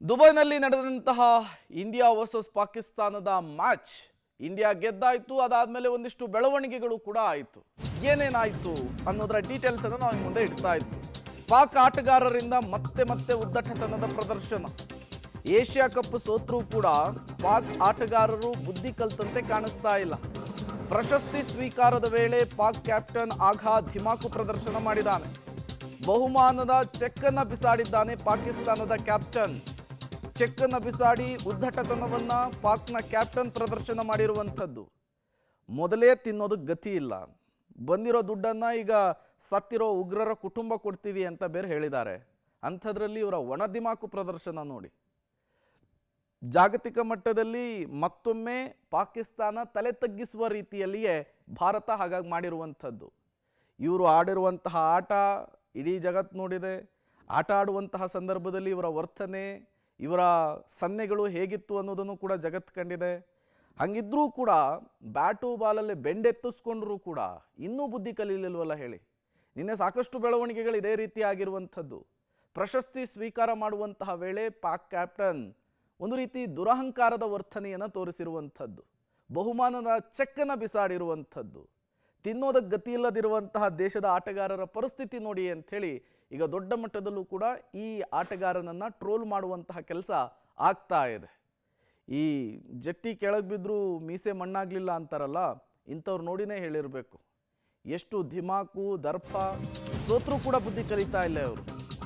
ದುಬೈನಲ್ಲಿ ನಡೆದಂತಹ India versus ಪಾಕಿಸ್ತಾನದ ಮ್ಯಾಚ್ ಇಂಡಿಯಾ ಗೆದ್ದಾಯಿತು. ಅದಾದ್ಮೇಲೆ ಒಂದಿಷ್ಟು ಬೆಳವಣಿಗೆಗಳು ಕೂಡ ಆಯಿತು. ಏನೇನಾಯಿತು ಅನ್ನೋದರ ಡೀಟೇಲ್ಸ್ ಅನ್ನು ನಾವು ಮುಂದೆ ಇಡ್ತಾ ಇದ್ವಿ. ಪಾಕ್ ಆಟಗಾರರಿಂದ ಮತ್ತೆ ಮತ್ತೆ ಉದ್ದಟತನದ ಪ್ರದರ್ಶನ. ಏಷ್ಯಾ ಕಪ್ ಸೋತ್ರೂ ಕೂಡ ಪಾಕ್ ಆಟಗಾರರು ಬುದ್ಧಿ ಕಲ್ತಂತೆ ಕಾಣಿಸ್ತಾ ಇಲ್ಲ. ಪ್ರಶಸ್ತಿ ಸ್ವೀಕಾರದ ವೇಳೆ ಪಾಕ್ ಕ್ಯಾಪ್ಟನ್ ಆಘಾ ಧಿಮಾಕು ಪ್ರದರ್ಶನ ಮಾಡಿದ್ದಾನೆ. ಬಹುಮಾನದ ಚೆಕ್ ಅನ್ನು ಬಿಸಾಡಿದ್ದಾನೆ ಪಾಕಿಸ್ತಾನದ ಕ್ಯಾಪ್ಟನ್. ಚೆಕ್ ಅನ್ನು ಬಿಸಾಡಿ ಉದ್ದಟತನವನ್ನ ಪಾಕ್ನ ಕ್ಯಾಪ್ಟನ್ ಪ್ರದರ್ಶನ ಮಾಡಿರುವಂಥದ್ದು. ಮೊದಲೇ ತಿನ್ನೋದಕ್ಕೆ ಗತಿ ಇಲ್ಲ, ಬಂದಿರೋ ದುಡ್ಡನ್ನ ಈಗ ಸತ್ತಿರೋ ಉಗ್ರರ ಕುಟುಂಬ ಕೊಡ್ತೀವಿ ಅಂತ ಬೇರೆ ಹೇಳಿದ್ದಾರೆ. ಅಂಥದ್ರಲ್ಲಿ ಇವರ ಒಣದಿಮಾಕು ಪ್ರದರ್ಶನ ನೋಡಿ. ಜಾಗತಿಕ ಮಟ್ಟದಲ್ಲಿ ಮತ್ತೊಮ್ಮೆ ಪಾಕಿಸ್ತಾನ ತಲೆ ತಗ್ಗಿಸುವ ರೀತಿಯಲ್ಲಿಯೇ ಭಾರತ ಹಾಗಾಗಿ ಮಾಡಿರುವಂಥದ್ದು. ಇವರು ಆಡಿರುವಂತಹ ಆಟ ಇಡೀ ಜಗತ್ತು ನೋಡಿದೆ. ಆಟ ಆಡುವಂತಹ ಸಂದರ್ಭದಲ್ಲಿ ಇವರ ವರ್ತನೆ, ಇವರ ಸನ್ನೆಗಳು ಹೇಗಿತ್ತು ಅನ್ನೋದನ್ನು ಕೂಡ ಜಗತ್ತು ಕಂಡಿದೆ. ಹಂಗಿದ್ರೂ ಕೂಡ ಬ್ಯಾಟು ಬಾಲಲ್ಲಿ ಬೆಂಡೆತ್ತಿಸ್ಕೊಂಡ್ರೂ ಕೂಡ ಇನ್ನೂ ಬುದ್ಧಿ ಕಲೀಲಿಲ್ವಲ್ಲ ಹೇಳಿ. ನಿನ್ನೆ ಸಾಕಷ್ಟು ಬೆಳವಣಿಗೆಗಳು ಇದೇ ರೀತಿ ಆಗಿರುವಂಥದ್ದು. ಪ್ರಶಸ್ತಿ ಸ್ವೀಕಾರ ಮಾಡುವಂತಹ ವೇಳೆ ಪಾಕ್ ಕ್ಯಾಪ್ಟನ್ ಒಂದು ರೀತಿ ದುರಹಂಕಾರದ ವರ್ತನೆಯನ್ನು ತೋರಿಸಿರುವಂಥದ್ದು. ಬಹುಮಾನದ ಚೆಕ್ಕನ್ನು ಬಿಸಾಡಿರುವಂಥದ್ದು. ತಿನ್ನೋದಕ್ಕೆ ಗತಿ ಇಲ್ಲದಿರುವಂತಹ ದೇಶದ ಆಟಗಾರರ ಪರಿಸ್ಥಿತಿ ನೋಡಿ ಅಂಥೇಳಿ ಈಗ ದೊಡ್ಡ ಮಟ್ಟದಲ್ಲೂ ಕೂಡ ಈ ಆಟಗಾರನನ್ನು ಟ್ರೋಲ್ ಮಾಡುವಂತಹ ಕೆಲಸ ಆಗ್ತಾ ಇದೆ. ಈ ಜಟ್ಟಿ ಕೆಳಗೆ ಬಿದ್ದರೂ ಮೀಸೆ ಮಣ್ಣಾಗಲಿಲ್ಲ ಅಂತಾರಲ್ಲ, ಇಂಥವ್ರು ನೋಡಿನೇ ಹೇಳಿರಬೇಕು ಎಷ್ಟು ಧಿಮಾಕು ದರ್ಪ. ಸೋತ್ರೂ ಕೂಡ ಬುದ್ಧಿ ಕಲಿತಾ ಇಲ್ಲ ಅವರು.